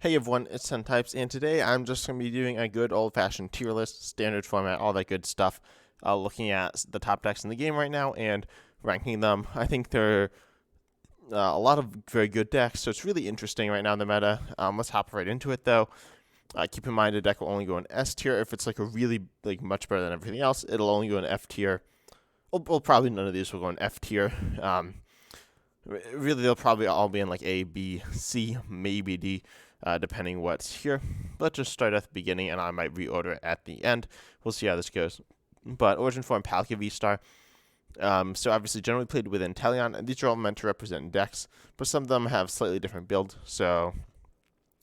Hey everyone, it's 10 Types, and today I'm just going to be doing a good old-fashioned tier list, standard format, all that good stuff, looking at the top decks in the game right now and ranking them. I think there are a lot of very good decks, so it's really interesting right now in the meta. Let's hop right into it, though. Keep in mind a deck will only go in S tier. If it's like a really much better than everything else, it'll only go in F tier. Well, probably none of these will go in F tier. Really, they'll probably all be in like A, B, C, maybe D. Depending what's here. Let's just start at the beginning, and I might reorder it at the end. We'll see how this goes. But Origin Form Palkia VSTAR. So obviously generally played with Inteleon, and these are all meant to represent decks, but some of them have slightly different build. So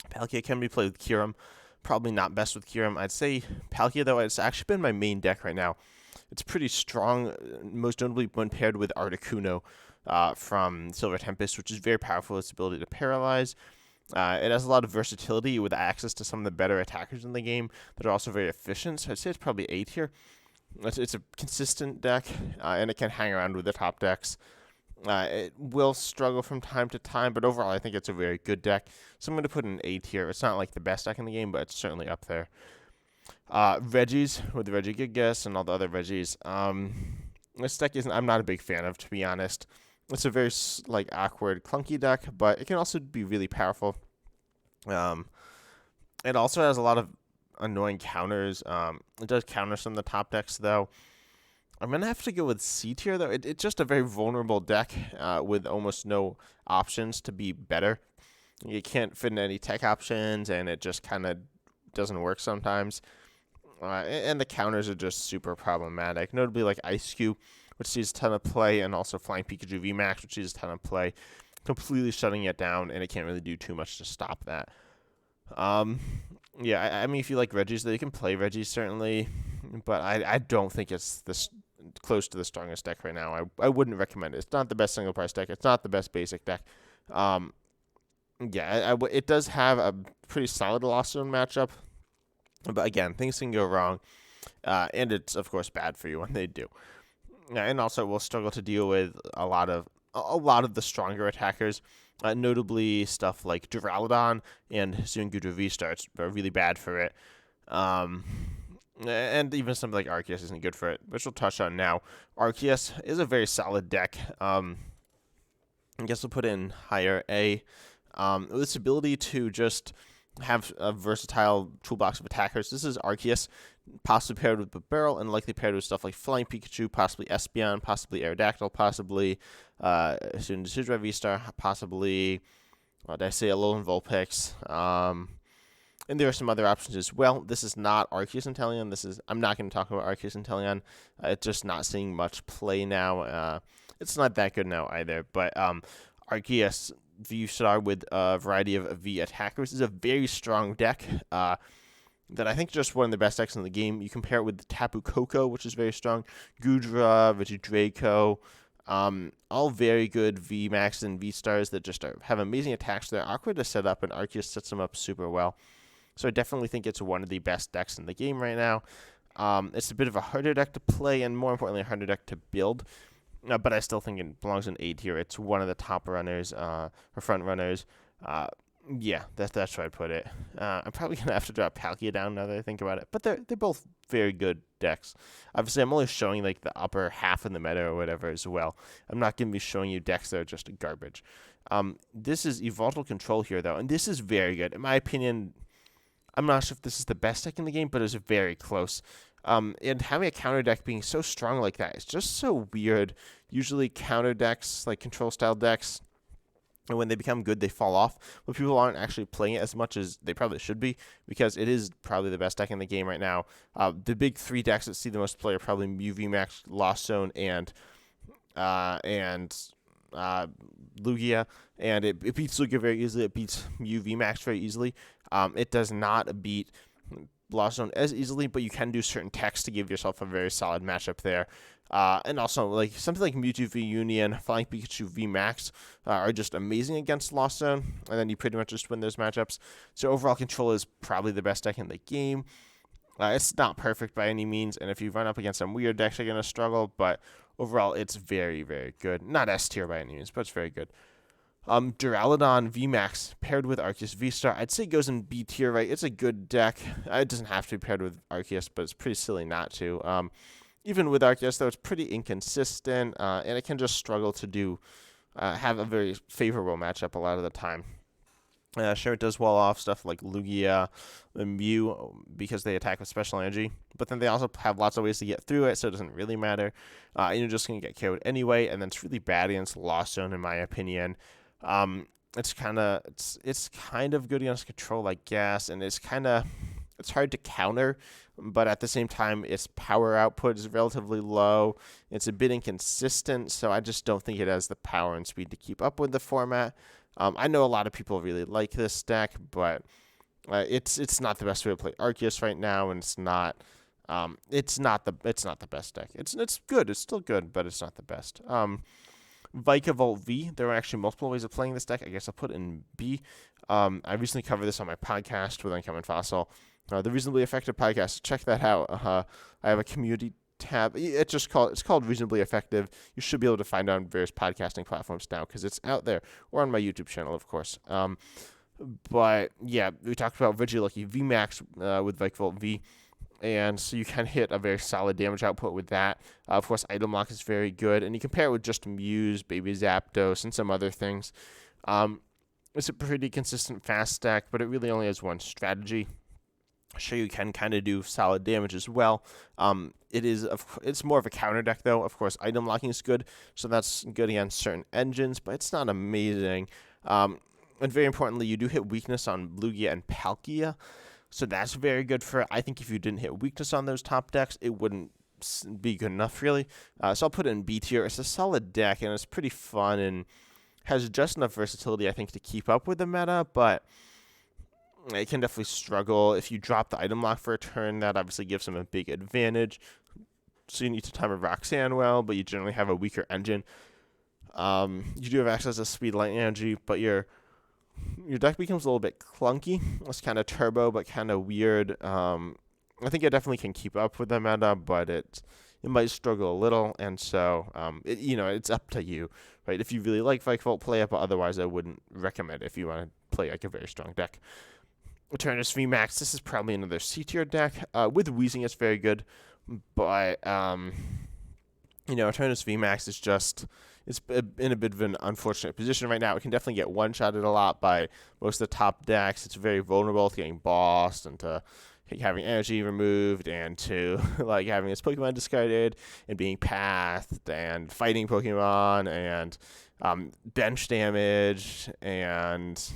Palkia can be played with Kyurem. Probably not best with Kyurem. I'd say Palkia, though, it's actually been my main deck right now. It's pretty strong, most notably when paired with Articuno from Silver Tempest, which is very powerful. Its ability to paralyze. It has a lot of versatility with access to some of the better attackers in the game that are also very efficient. So I'd say it's probably A tier. It's a consistent deck, and it can hang around with the top decks. It will struggle from time to time, but overall I think it's a very good deck. So I'm going to put it in A tier. It's not like the best deck in the game, but it's certainly up there. Regis with the Regigigas and all the other Regis. This deck I'm not a big fan of, to be honest. It's a very awkward, clunky deck, but it can also be really powerful. It also has a lot of annoying counters. It does counter some of the top decks, though. I'm going to have to go with C tier, though. It's just a very vulnerable deck with almost no options to be better. You can't fit in any tech options, and it just kind of doesn't work sometimes. And the counters are just super problematic, notably like Ice Cube, which sees a ton of play, and also Flying Pikachu VMAX, which sees a ton of play, completely shutting it down, and it can't really do too much to stop that. Yeah, I mean, if you like Regis, you can play Regis, certainly, but I don't think it's this close to the strongest deck right now. I wouldn't recommend it. It's not the best single price deck. It's not the best basic deck. It does have a pretty solid Lost Zone matchup, but again, things can go wrong, and it's, of course, bad for you when they do. And also, we'll struggle to deal with a lot of the stronger attackers, notably stuff like Duraludon and Zungudu V-Star are really bad for it. And even something like Arceus isn't good for it, which we'll touch on now. Arceus is a very solid deck. I guess we'll put in higher A. With its ability to just have a versatile toolbox of attackers. This is Arceus, possibly paired with Barrel, and likely paired with stuff like Flying Pikachu, possibly Espeon, possibly Aerodactyl, possibly soon Decidueye V-Star, possibly, did I say Alolan Vulpix? And there are some other options as well. This is not Arceus Inteleon. I'm not going to talk about Arceus Inteleon. It's just not seeing much play now. It's not that good now either, but Arceus VSTAR with a variety of V attackers is a very strong deck that I think is just one of the best decks in the game. You compare it with Tapu Koko, which is very strong, Goodra, Regidraco, all very good VMAX and V-Stars that just have amazing attacks. They're awkward to set up, and Arceus sets them up super well. So I definitely think it's one of the best decks in the game right now. It's a bit of a harder deck to play, and more importantly, a harder deck to build. But I still think it belongs in A tier. It's one of the top runners, or front runners. Yeah, that's where I'd put it. I'm probably going to have to drop Palkia down now that I think about it. But they're both very good decks. Obviously, I'm only showing like the upper half of the meta or whatever as well. I'm not going to be showing you decks that are just garbage. This is Evolved Control here, though, and this is very good. In my opinion, I'm not sure if this is the best deck in the game, but it's very close. And having a counter deck being so strong like that is just so weird. Usually counter decks, like control-style decks, and when they become good, they fall off. But people aren't actually playing it as much as they probably should be, because it is probably the best deck in the game right now. The big three decks that see the most play are probably Mew VMAX, Lost Zone, and Lugia. And it beats Lugia very easily. It beats Mew VMAX very easily. It does not beat Lost Zone as easily, but you can do certain techs to give yourself a very solid matchup there. And also, like something like Mewtwo V Union, Flying Pikachu V Max are just amazing against Lost Zone, and then you pretty much just win those matchups. So overall control is probably the best deck in the game. It's not perfect by any means, and if you run up against some weird decks, you're going to struggle, but overall it's very, very good. Not S tier by any means, but it's very good. Duraludon VMAX paired with Arceus VSTAR, I'd say goes in B tier, right? It's a good deck. It doesn't have to be paired with Arceus, but it's pretty silly not to. Even with Arceus, though, it's pretty inconsistent, and it can just struggle to have a very favorable matchup a lot of the time. Sure, it does wall off stuff like Lugia and Mew because they attack with special energy, but then they also have lots of ways to get through it, so it doesn't really matter. And you're just going to get KO'd anyway, and then it's really bad against Lost Zone, in my opinion. It's kind of good against control, I guess, and it's hard to counter, but at the same time, its power output is relatively low. It's a bit inconsistent, so I just don't think it has the power and speed to keep up with the format. I know a lot of people really like this deck, but it's not the best way to play Arceus right now, and it's not the best deck. It's good. It's still good, but it's not the best. Vikavolt V. There are actually multiple ways of playing this deck. I guess I'll put it in B. I recently covered this on my podcast with Uncommon Fossil, the Reasonably Effective podcast. Check that out. I have a community tab. It's called Reasonably Effective. You should be able to find it on various podcasting platforms now because it's out there, or on my YouTube channel, of course. But yeah, we talked about Lucky VMAX with Vikavolt V, and so you can hit a very solid damage output with that. Of course, Item Lock is very good, and you compare it with just Muse, Baby Zapdos, and some other things. It's a pretty consistent fast deck, but it really only has one strategy. Sure, you can kind of do solid damage as well. It's more of a counter deck, though. Of course, item locking is good, so that's good against certain engines, but it's not amazing. And very importantly, you do hit weakness on Lugia and Palkia, so that's very good for it. I think if you didn't hit weakness on those top decks, it wouldn't be good enough, really. So I'll put it in B tier. It's a solid deck, and it's pretty fun, and has just enough versatility, I think, to keep up with the meta, but it can definitely struggle. If you drop the item lock for a turn, that obviously gives them a big advantage. So you need to time a Roxanne well, but you generally have a weaker engine. You do have access to speed, light, energy, but your deck becomes a little bit clunky. It's kind of turbo, but kind of weird. I think it definitely can keep up with the meta, but it might struggle a little, and so it's up to you, right? If you really like Vikavolt, play it, but otherwise I wouldn't recommend it if you want to play like a very strong deck. Eternus VMAX, this is probably another C tier deck. With Weezing, it's very good, but Eternus VMAX is it's in a bit of an unfortunate position right now. It can definitely get one-shotted a lot by most of the top decks. It's very vulnerable to getting bossed and to having energy removed and to like having its Pokemon discarded and being pathed and fighting Pokemon and bench damage and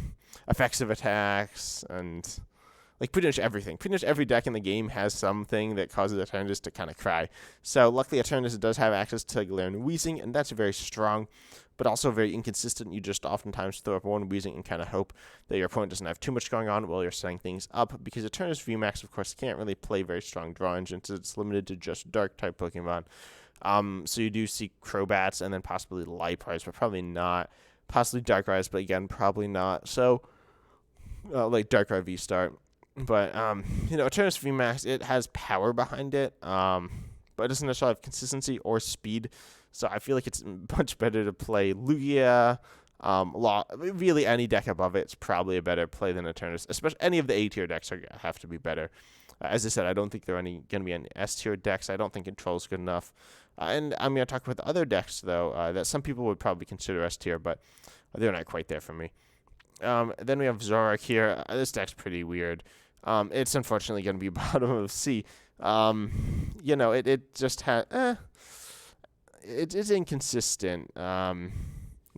effective attacks and like pretty much everything. Pretty much every deck in the game has something that causes Eternus to kind of cry. So luckily Eternus does have access to Galarian Weezing, and that's very strong, but also very inconsistent. You just oftentimes throw up one Weezing and kind of hope that your opponent doesn't have too much going on while you're setting things up, because Eternus VMAX, of course, can't really play very strong draw engines. It's limited to just Dark-type Pokemon. So you do see Crobats and then possibly Lipars, but probably not. Possibly Darkrai's, but again, probably not. So, like Darkrai V-Star. But, Eternus VMAX, it has power behind it, but it doesn't necessarily have consistency or speed. So I feel like it's much better to play Lugia. Really, any deck above it's probably a better play than Eternus. Especially any of the A-tier decks have to be better. As I said, I don't think there are going to be any S-tier decks. I don't think Control's good enough. And I'm going to talk about the other decks, though, that some people would probably consider S-tier, but they're not quite there for me. Then we have Zoroark here. This deck's pretty weird. It's unfortunately going to be bottom of C. It just has... It's inconsistent. Now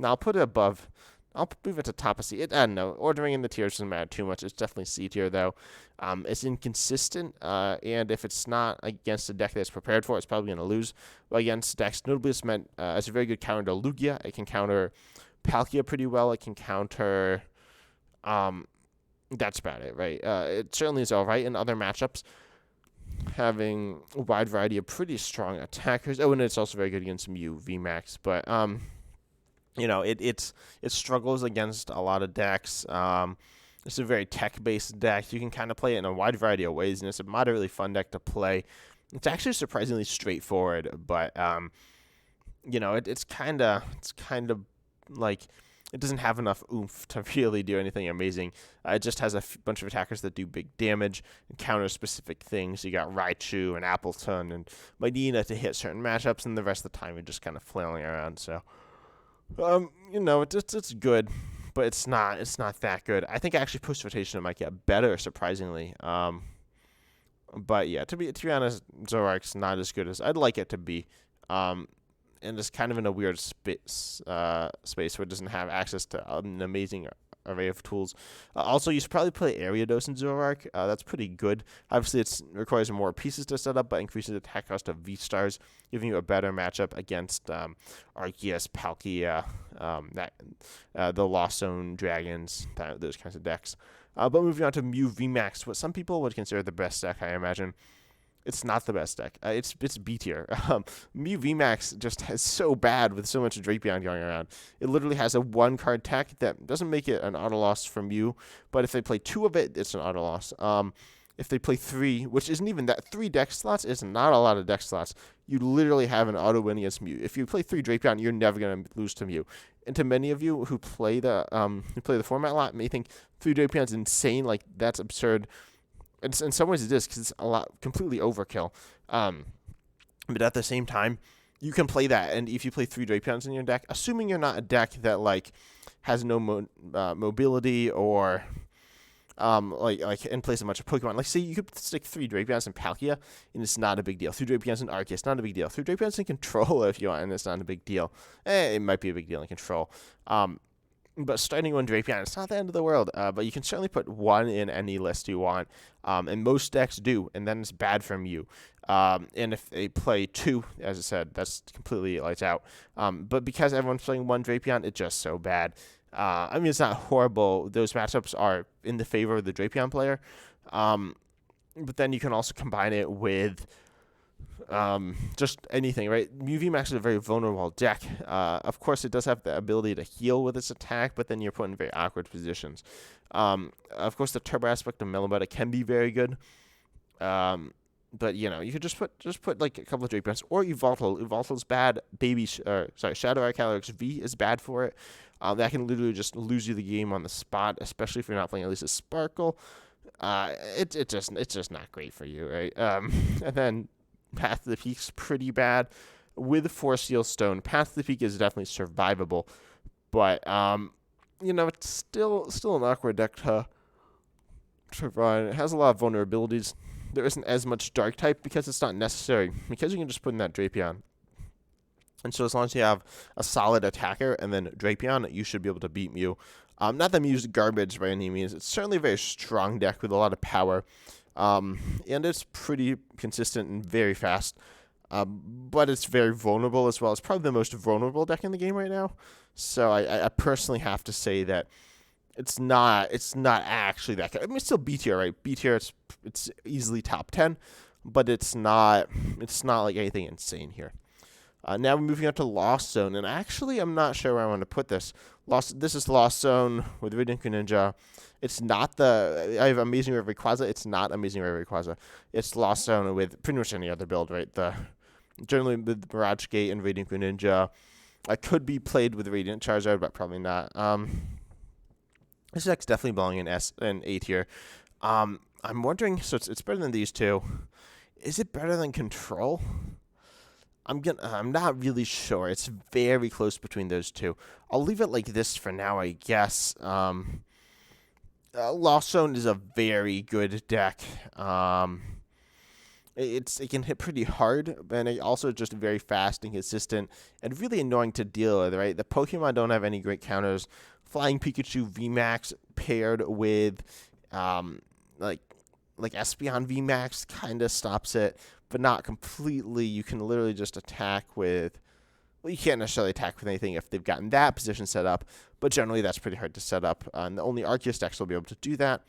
I'll put it above. I'll move it to top of C. I don't know. Ordering in the tiers doesn't matter too much. It's definitely C tier, though. It's inconsistent, and if it's not against a deck that's prepared for it, it's probably going to lose. But against decks, notably, it's a very good counter to Lugia. It can counter Palkia pretty well. It can counter... that's about it, right? It certainly is all right in other matchups, having a wide variety of pretty strong attackers. Oh, and it's also very good against Mew VMAX. But, it struggles against a lot of decks. It's a very tech-based deck. You can kind of play it in a wide variety of ways, and it's a moderately fun deck to play. It's actually surprisingly straightforward, but, it's kind of like it doesn't have enough oomph to really do anything amazing. It just has a bunch of attackers that do big damage and counter specific things. You got Raichu and Appleton and Medina to hit certain matchups, and the rest of the time you're just kind of flailing around. So, it's good, but it's not that good. I think actually post rotation it might get better, surprisingly. But yeah, to be honest, Zoroark's not as good as I'd like it to be. And it's kind of in a weird space where it doesn't have access to an amazing array of tools. Also, you should probably play Ariados in Zoroark. That's pretty good. Obviously, it requires more pieces to set up, but increases attack cost of V-Stars, giving you a better matchup against Arceus, Palkia, the Lost Zone Dragons, those kinds of decks. But moving on to Mew VMAX, what some people would consider the best deck, I imagine. It's not the best deck. It's B tier. Mew VMAX just is so bad with so much Drapion going around. It literally has a 1-card tech that doesn't make it an auto loss from Mew, but if they play 2 of it, it's an auto loss. If they play 3, which isn't even that, 3 deck slots is not a lot of deck slots. You literally have an auto win against Mew. If you play 3 Drapion, you're never gonna lose to Mew. And to many of you who play the format a lot, may think 3 Drapion's insane. Like, that's absurd. In some ways it is, because it's a lot completely overkill. But at the same time, you can play that, and if you play 3 Drapions in your deck, assuming you're not a deck that like has no mobility or and plays a bunch of Pokemon. Like, say you could stick 3 Drapions in Palkia, and it's not a big deal. 3 Drapions in Arceus, not a big deal. 3 Drapions in Control if you want, and it's not a big deal. It might be a big deal in Control. But starting 1 Drapion, it's not the end of the world. But you can certainly put 1 in any list you want. And most decks do, and then it's bad from you. And if they play 2, as I said, that's completely lights out. But because everyone's playing 1 Drapion, it's just so bad. I mean, it's not horrible. Those matchups are in the favor of the Drapion player. But then you can also combine it with just anything, right? Mew VMAX is a very vulnerable deck. Of course, it does have the ability to heal with its attack, but then you're put in very awkward positions. Of course, the turbo aspect of Meloetta can be very good. But you could just put like a couple of Drapions or Yveltal. Yveltal's bad. Shadow Arc Calyrex V is bad for it. That can literally just lose you the game on the spot, especially if you're not playing at least a Sparkle. It's just not great for you, right? And then Path to the Peak's pretty bad. With Force Seal Stone, Path to the Peak is definitely survivable, but it's still an awkward deck to run. It has a lot of vulnerabilities. There isn't as much Dark type because it's not necessary, because you can just put in that Drapion. And so as long as you have a solid attacker and then Drapion, you should be able to beat Mew. Not that Mew's garbage by any means. It's certainly a very strong deck with a lot of power. And it's pretty consistent and very fast. But it's very vulnerable as well. It's probably the most vulnerable deck in the game right now. So I personally have to say that it's not actually that good. I mean, it's still B tier, right? B tier, it's easily top 10, but it's not like anything insane here. Now we're moving on to Lost Zone, and actually I'm not sure where I want to put this. This is Lost Zone with Radiant Greninja. It's not I have Amazing Rare Rayquaza. It's not Amazing Rare Rayquaza. It's Lost Zone with pretty much any other build, right? Generally with Mirage Gate and Radiant Greninja. I could be played with Radiant Charizard, but probably not. This deck's definitely belonging in A tier. I'm wondering, so it's better than these two. Is it better than Control? I'm not really sure. It's very close between those two. I'll leave it like this for now, I guess. Lost Zone is a very good deck. It can hit pretty hard, and it also just very fast and consistent, and really annoying to deal with, right? The Pokemon don't have any great counters. Flying Pikachu VMAX paired with like Espeon VMAX kind of stops it, but not completely. You can literally just attack with... Well, you can't necessarily attack with anything if they've gotten that position set up, but generally that's pretty hard to set up. And the only Arceus decks will be able to do that.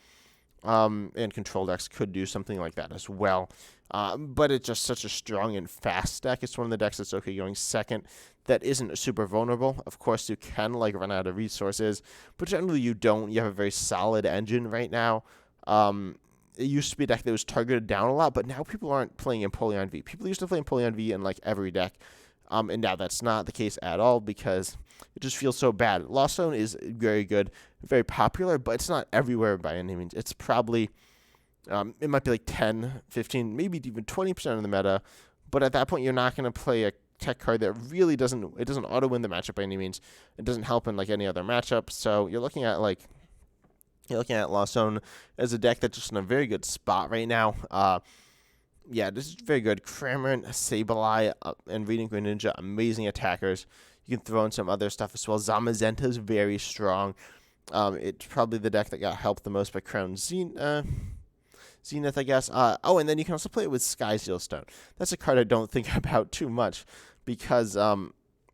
And Control decks could do something like that as well. But it's just such a strong and fast deck. It's one of the decks that's okay going second that isn't super vulnerable. Of course, you can run out of resources, but generally you don't. You have a very solid engine right now. It used to be a deck that was targeted down a lot, but now people aren't playing Empoleon V. People used to play Empoleon V in every deck, and now that's not the case at all because it just feels so bad. Lost Zone is very good, very popular, but it's not everywhere by any means. It's probably, it might be like 10, 15, maybe even 20% of the meta, but at that point, you're not going to play a tech card that really doesn't auto win the matchup by any means. It doesn't help in like any other matchup. So you're looking at Lost Zone as a deck that's just in a very good spot right now. Yeah, this is very good. Cramorant, Sableye, and Reading Greninja, amazing attackers. You can throw in some other stuff as well. Zamazenta is very strong. It's probably the deck that got helped the most by Crown Zenith, I guess. And then you can also play it with Sky Seal Stone. That's a card I don't think about too much because, I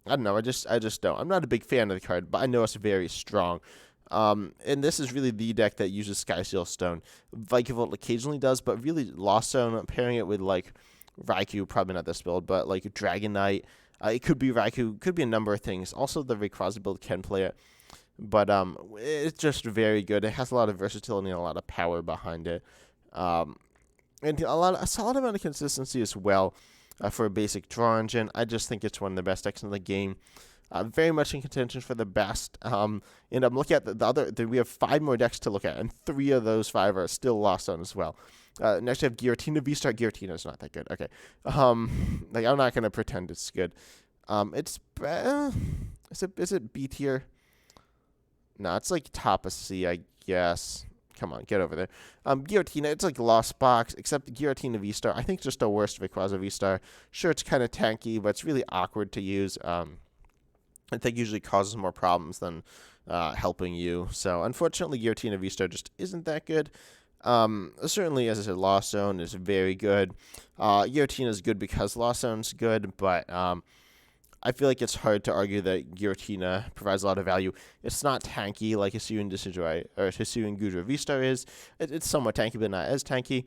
don't know, I just don't. I'm not a big fan of the card, but I know it's very strong. And this is really the deck that uses Sky Seal Stone. Vikavolt occasionally does, but really Lost Zone, pairing it with like Raikou, probably not this build, but like Dragonite. It could be Raikou, could be a number of things. Also, the Rayquaza build can play it. But it's just very good. It has a lot of versatility and a lot of power behind it. And a solid amount of consistency as well for a basic draw engine. I just think it's one of the best decks in the game. Very much in contention for the best. And I'm looking at we have 5 more decks to look at, and 3 of those 5 are still Lost on as well. Next we have Giratina VSTAR. Giratina is not that good. Okay. I'm not gonna pretend it's good. Is it B tier? No, it's like top of C, I guess. Come on, get over there. Giratina, it's like Lost Box, except Giratina VSTAR. I think it's just the worst Rayquaza VSTAR. Sure, it's kind of tanky, but it's really awkward to use. I think usually causes more problems than helping you. So, unfortunately, Giratina VSTAR just isn't that good. Certainly, as I said, Lost Zone is very good. Giratina is good because Lost Zone's good, but I feel like it's hard to argue that Giratina provides a lot of value. It's not tanky like Hisuian Decidueye or Hisuian Gudra VSTAR is. It's somewhat tanky, but not as tanky.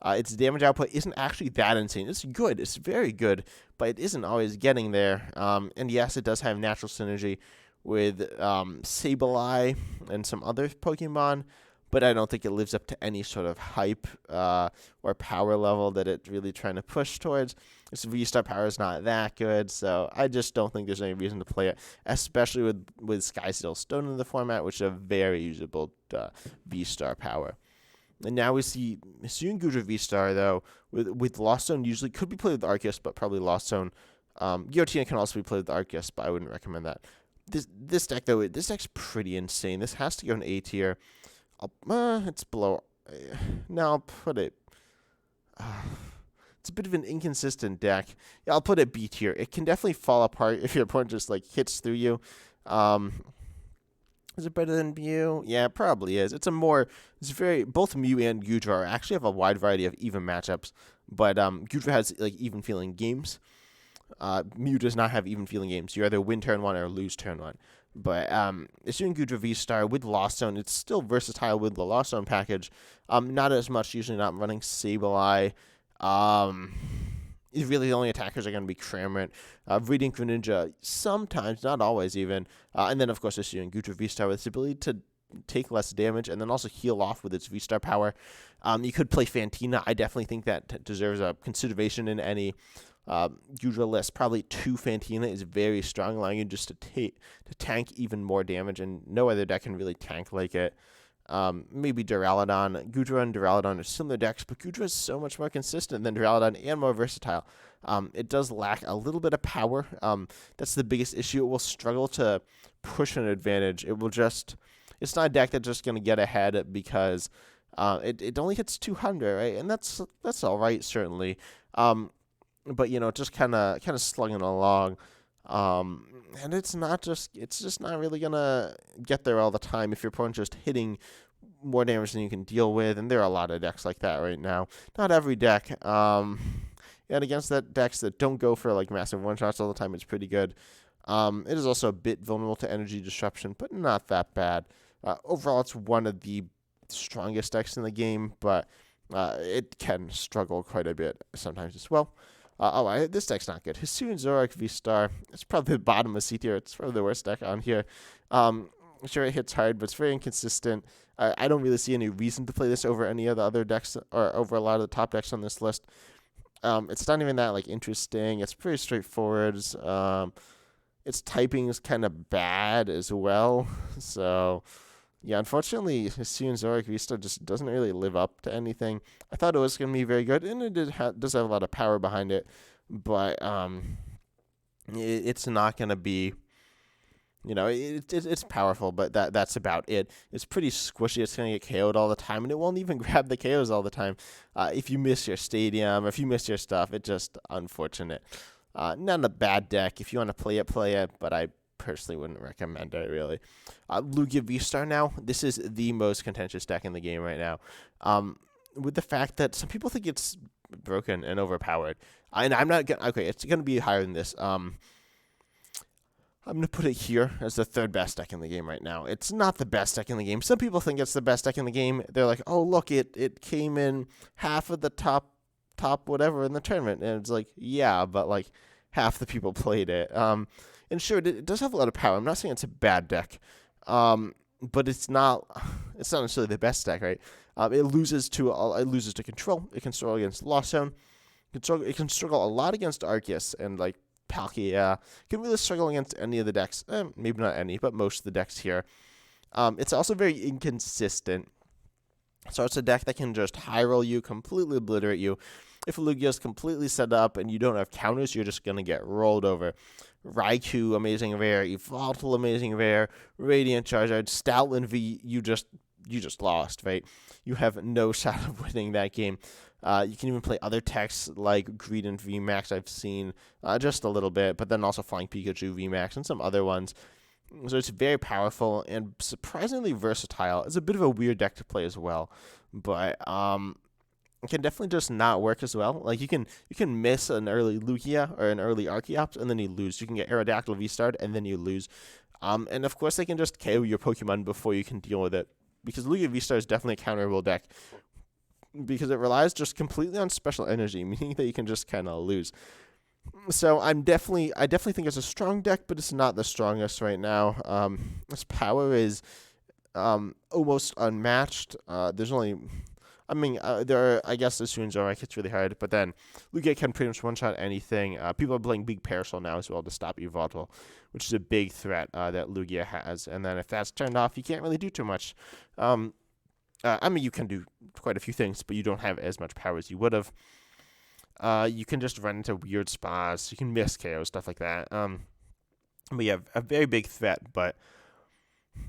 Its damage output isn't actually that insane. It's good. It's very good, but it isn't always getting there. And yes, it does have natural synergy with Sableye and some other Pokemon, but I don't think it lives up to any sort of hype or power level that it's really trying to push towards. Its V-Star power is not that good, so I just don't think there's any reason to play it, especially with Sky Seal Stone in the format, which is a very usable V-Star power. And now we see Hisuian Gudra V-Star, though, with Lost Zone usually could be played with Arceus, but probably Lost Zone. Giratina can also be played with Arceus, but I wouldn't recommend that. This deck, though, this deck's pretty insane. This has to go in A tier. It's below. No, I'll put it. It's a bit of an inconsistent deck. Yeah, I'll put it B tier. It can definitely fall apart if your opponent just like hits through you. Is it better than Mew? Yeah, it probably is. Both Mew and Gudra actually have a wide variety of even matchups, but Gudra has like even feeling games. Mew does not have even feeling games. You either win turn 1 or lose turn 1. But Hisuian Gudra V-Star with Lost Zone, it's still versatile with the Lost Zone package. Not as much, usually not running Sableye. Really the only attackers are going to be Cramorant, Reading Greninja, sometimes, not always even. And then, of course, Hisuian Gudra V-Star with its ability to take less damage and then also heal off with its V-Star power. You could play Fantina. I definitely think that deserves a consideration in any Gudra list. Probably 2 Fantina is very strong, allowing you just to tank even more damage, and no other deck can really tank like it. Maybe Duraludon. Gudra and Duraludon are similar decks, but Gudra is so much more consistent than Duraludon and more versatile. It does lack a little bit of power. That's the biggest issue. It will struggle to push an advantage. It's not a deck that's just going to get ahead because it only hits 200, right? And that's all right, certainly. But just kind of slugging along. And it's just not really gonna get there all the time if your opponent's just hitting more damage than you can deal with, and there are a lot of decks like that right now. Not every deck. And against decks that don't go for like massive one-shots all the time, it's pretty good. It is also a bit vulnerable to energy disruption, but not that bad. Overall, it's one of the strongest decks in the game, but it can struggle quite a bit sometimes as well. This deck's not good. Hisuian Zoroark V-Star. It's probably the bottom of C tier. It's probably the worst deck on here. Sure, it hits hard, but it's very inconsistent. I don't really see any reason to play this over any of the other decks or over a lot of the top decks on this list. It's not even that like interesting. It's pretty straightforward. its typing is kind of bad as well. So yeah, unfortunately, Hisuian Zoric V-Star just doesn't really live up to anything. I thought it was going to be very good, and it does have a lot of power behind it, but it's not going to be, it's powerful, but that's about it. It's pretty squishy. It's going to get KO'd all the time, and it won't even grab the KOs all the time. If you miss your stadium, or if you miss your stuff, it's just unfortunate. Not a bad deck. If you want to play it, but I personally wouldn't recommend it, really. Luigi VSTAR now. This is the most contentious deck in the game right now. With the fact that some people think it's broken and overpowered. And I'm not gonna... Okay, it's going to be higher than this. I'm going to put it here as the third best deck in the game right now. It's not the best deck in the game. Some people think it's the best deck in the game. They're like, oh, look, it came in half of the top whatever in the tournament. And it's like, yeah, but like half the people played it. And sure, it does have a lot of power. I'm not saying it's a bad deck, but it's not necessarily the best deck, right? It loses to control. It can struggle against Lost Zone. It can struggle a lot against Arceus and like Palkia. It can really struggle against any of the decks. Maybe not any, but most of the decks here. It's also very inconsistent. So it's a deck that can just high roll you, completely obliterate you. If Lugia's completely set up and you don't have counters, you're just going to get rolled over. Raikou, amazing rare. Yveltal, amazing rare. Radiant Charizard. Stoutland V, you just lost, right? You have no shot of winning that game. You can even play other techs like Greedent VMAX I've seen just a little bit, but then also Flying Pikachu VMAX and some other ones. So it's very powerful and surprisingly versatile. It's a bit of a weird deck to play as well, but it can definitely just not work as well. Like you can miss an early Lugia or an early Archeops and then you lose. You can get Aerodactyl V-Starred and then you lose. And of course they can just KO your Pokemon before you can deal with it, because Lugia V-Star is definitely a counterable deck because it relies just completely on special energy, meaning that you can just kind of lose. So I definitely think it's a strong deck, but it's not the strongest right now. Its power is almost unmatched. There's only, I guess as soon as Zoric hits really hard, but then Lugia can pretty much one-shot anything. People are playing Big Parasol now as well to stop Yveltal, which is a big threat that Lugia has. And then if that's turned off, you can't really do too much. You can do quite a few things, but you don't have as much power as you would have. You can just run into weird spots. You can miss KO, stuff like that. But yeah, a very big threat, but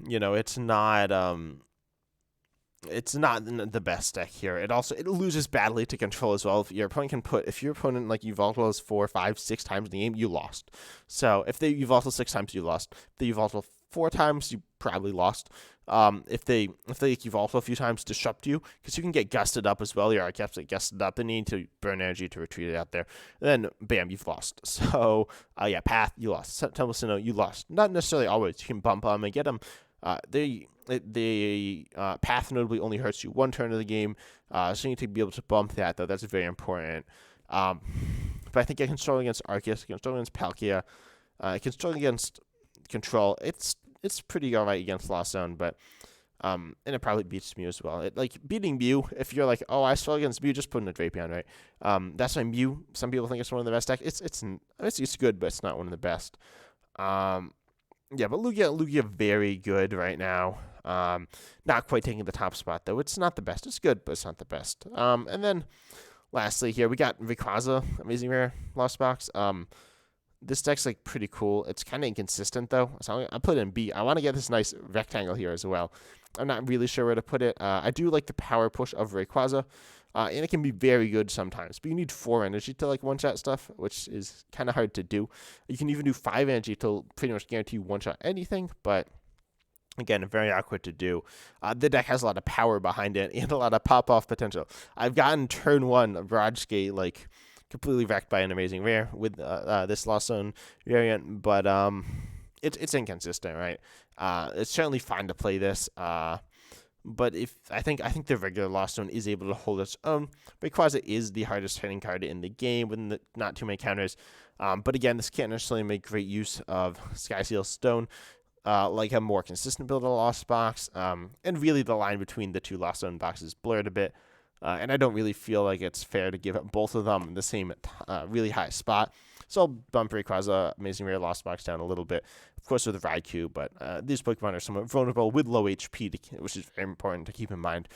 it's not the best deck here. It loses badly to control as well. If your opponent like Yveltal is 4, 5, 6 times in the game, you lost. So if they Yveltal 6 times, you lost. If they Yveltal 4 times, you probably lost. If they Yveltal a few times, disrupt you, because you can get gusted up as well. Your Archeops get gusted up, then you need to burn energy to retreat it out there. Then bam, you've lost. So Path, you lost. Temple Sinnoh, you lost. Not necessarily always. You can bump them and get them. Path notably only hurts you one turn of the game, so you need to be able to bump that, though. That's very important. But I think it can struggle against Arceus, it can struggle against Palkia, it can struggle against Control. It's pretty alright against Lost Zone, but and it probably beats Mew as well. Beating Mew, if you're like, oh, I struggle against Mew, just put in a Drapion, right? That's why Mew, some people think it's one of the best decks. It's good, but it's not one of the best. Yeah, but Lugia very good right now. Not quite taking the top spot, though. It's not the best. It's good, but it's not the best. And then lastly here, we got Rayquaza, amazing rare, Lost Box. This deck's pretty cool. It's kind of inconsistent, though. So I'll put it in B. I want to get this nice rectangle here as well. I'm not really sure where to put it. I do like the power push of Rayquaza. And it can be very good sometimes, but you need 4 energy to one-shot stuff, which is kind of hard to do. You can even do 5 energy to pretty much guarantee one-shot anything, but again, very awkward to do. The deck has a lot of power behind it and a lot of pop-off potential. I've gotten turn 1 Rajskate completely wrecked by an amazing rare with this Lost Zone variant, but it's inconsistent, right? It's certainly fine to play this. But I think the regular Lost Zone is able to hold its own. Rayquaza is the hardest hitting card in the game with not too many counters. But again, this can't necessarily make great use of Sky Seal Stone, like a more consistent build of Lost Box. And really the line between the two Lost Zone boxes blurred a bit. And I don't really feel like it's fair to give both of them the same really high spot. So I'll bump Rayquaza Amazing Rare Lost Box down a little bit, of course with Raikou, but these Pokemon are somewhat vulnerable with low HP, which is very important to keep in mind.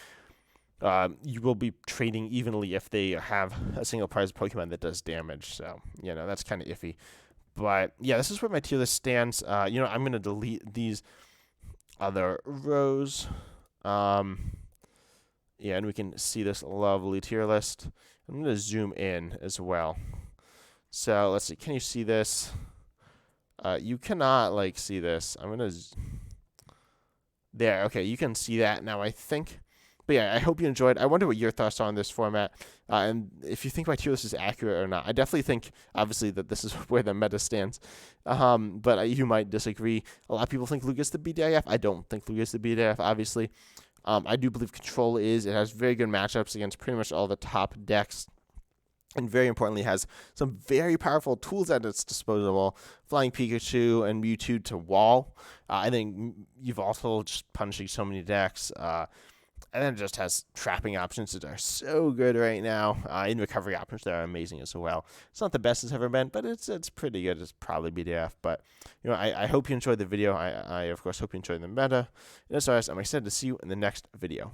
You will be trading evenly if they have a single prize Pokemon that does damage, so, that's kind of iffy. But, yeah, this is where my tier list stands. I'm going to delete these other rows. Yeah, and we can see this lovely tier list. I'm going to zoom in as well. So, let's see. Can you see this? You cannot, see this. I'm going to... There, okay, you can see that now, I think. But yeah, I hope you enjoyed. I wonder what your thoughts are on this format, and if you think my tier list is accurate or not. I definitely think, obviously, that this is where the meta stands, but you might disagree. A lot of people think Lugia's the BDIF. I don't think Lugia's the BDIF, obviously. I do believe Control is. It has very good matchups against pretty much all the top decks. And very importantly, has some very powerful tools at its disposal. Flying Pikachu and Mewtwo to wall. I think you've also just punishing so many decks. And then it just has trapping options that are so good right now. And recovery options that are amazing as well. It's not the best it's ever been, but it's pretty good. It's probably BDF. But, I hope you enjoyed the video. I of course, hope you enjoyed the meta. And as always, I'm excited to see you in the next video.